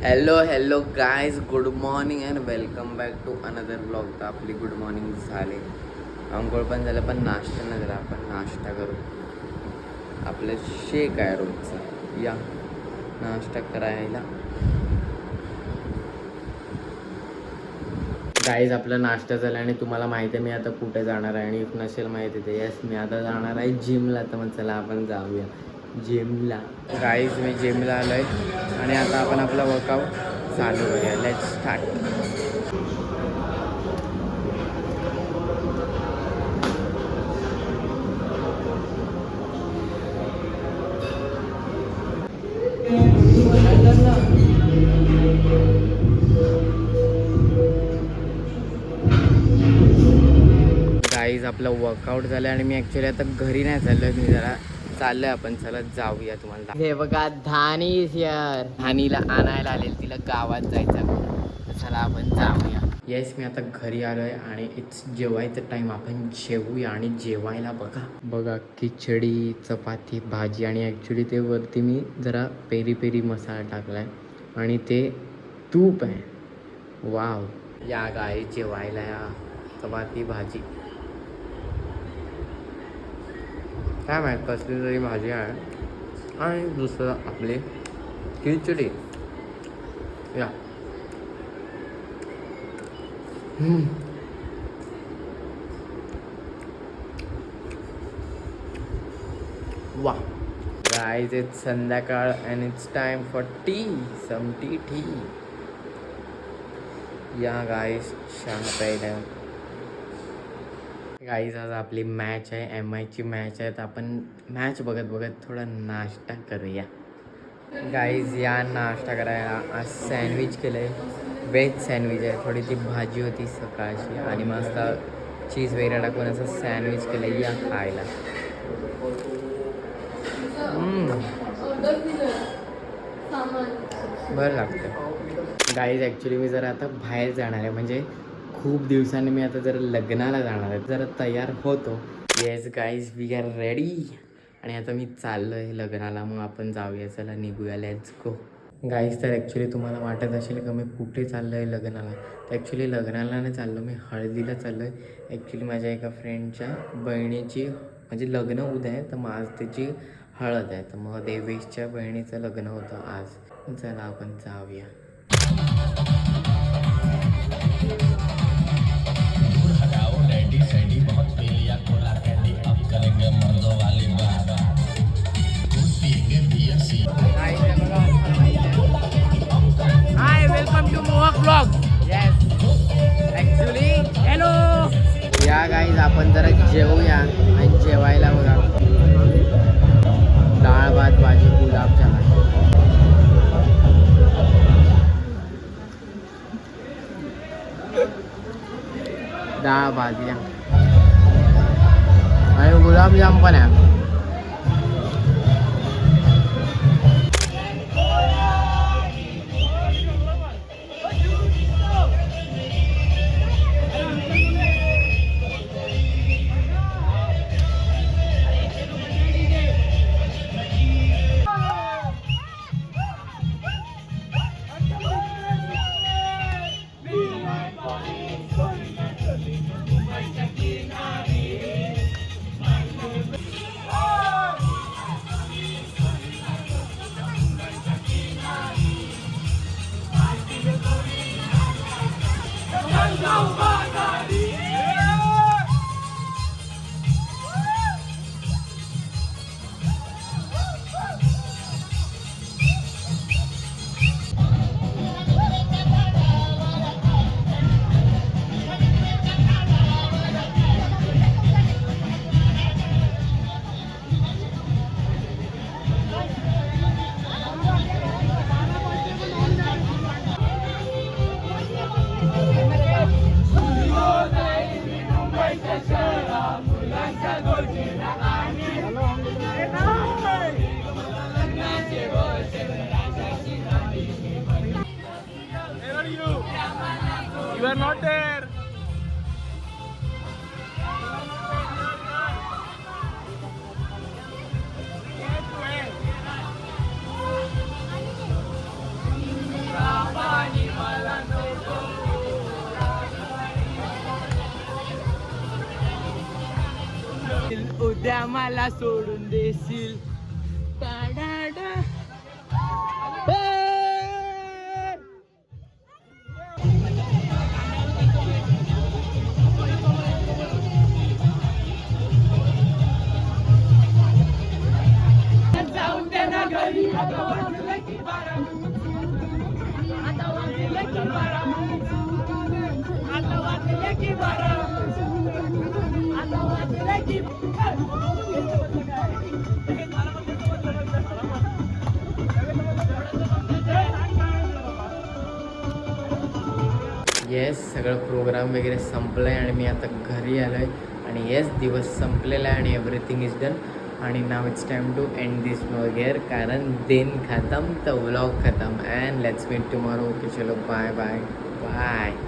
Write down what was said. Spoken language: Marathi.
Hello guys, good morning and welcome back to another blog. तर आपली गुड मॉर्निंग झाली, अंघोळ पण झालं, पण नाश्ता नाही झाला. आपण नाश्ता करू. आपलं शेक आहे रोजचं, या नाश्ता करायला. गाईज आपला नाश्ता झाला आणि तुम्हाला माहिती आहे मी आता कुठे जाणार आहे. आणि नसेल माहिती ते येस, मी आता जाणार आहे जिमला. तर मग चला आपण जाऊया जिमला. गाईज मी जिमला आलो आहे आणि आता आपण आपला वर्कआउट चालू करूया. Let's start. गाईज आपलं वर्कआउट झालं आणि मी ॲक्च्युली आता घरी नाही चाललो, मी जरा चाललोय. आपण चला जाऊया. तुम्हाला हे बघा, धानी यार, धानीला आणायला आले, तिला गावात जायचं. चला आपण जाऊया. येस, मी आता घरी आलो आहे आणि इट्स जेवायचं टाईम. आपण जेवूया. आणि जेवायला बघा खिचडी, चपाती, भाजी आणि ॲक्च्युली ते वरती मी जरा पेरी पेरी मसाला टाकला आहे आणि ते तूप आहे. वाव, या गाई जेवायला या. चपाती भाजी, काय माहीत कसली तरी भाजी आहे. आणि दुसरं आपली खिचडी. या वा गाईज, इट्स संध्याकाळ and it's time for tea. Some tea. या गाईज चहा प्यायला. गाईज आज आपली मॅच आहे, MIची मॅच आहे. तर आपण मॅच बघत बघत थोडा नाश्ता करूया. गाईज या नाश्ता करायला आज सँडविच केलं आहे. व्हेज सँडविच आहे. थोडी ती भाजी होती सकाळची आणि मस्त चीज वगैरे टाकून असं सँडविच केलं आहे. या खायला. बरं लागतं. गाईज ॲक्च्युली मी जरा आता बाहेर जाणार आहे, म्हणजे खूप दिवसांनी मी आता जरा लग्नाला जाणार आहे. जरा तयार होतो. Yes guys, we are ready. आणि आता मी चाललो आहे लग्नाला. मग आपण जाऊया, चला निघूया, लेट्स गो. गाईज तर ॲक्च्युली तुम्हाला वाटत असेल का मी कुठे चाललो आहे लग्नाला. तर ॲक्च्युली लग्नाला नाही चाललो, मी हळदीला चाललो आहे. ॲक्च्युली माझ्या एका फ्रेंडच्या बहिणीची म्हणजे लग्न उद्या आहे, तर मग आज त्याची हळद आहे. तर मग देवेशच्या बहिणीचं लग्न होतं आज. चला आपण जाऊया. हाय, वेलकम टू मोहक ब्लॉग. Yes, actually hello. या गाईज आपण जरा जेवूया. आणि जेवायला बघा, डाळ भात भाजी गुलाबजाम. डाळ भाजी आणि गुलाबजाम पण आहे. You are not there. उद्या मला सोडून देशील. टाडाडा. जाऊन द्या ना घरी. आता वाजले की 12. आता वाजले की 12. आता वाजले की 12. आता वाजले की येस, सगळं प्रोग्राम वगैरे संपलं आहे आणि मी आता घरी आलो आहे. आणि येस, दिवस संपलेला आहे आणि एव्हरीथिंग इज डन. आणि now it's time to end this वगैरे, कारण दिन खतम तर व्लॉग खतम. And let's meet tomorrow. Okay, चलो बाय बाय बाय.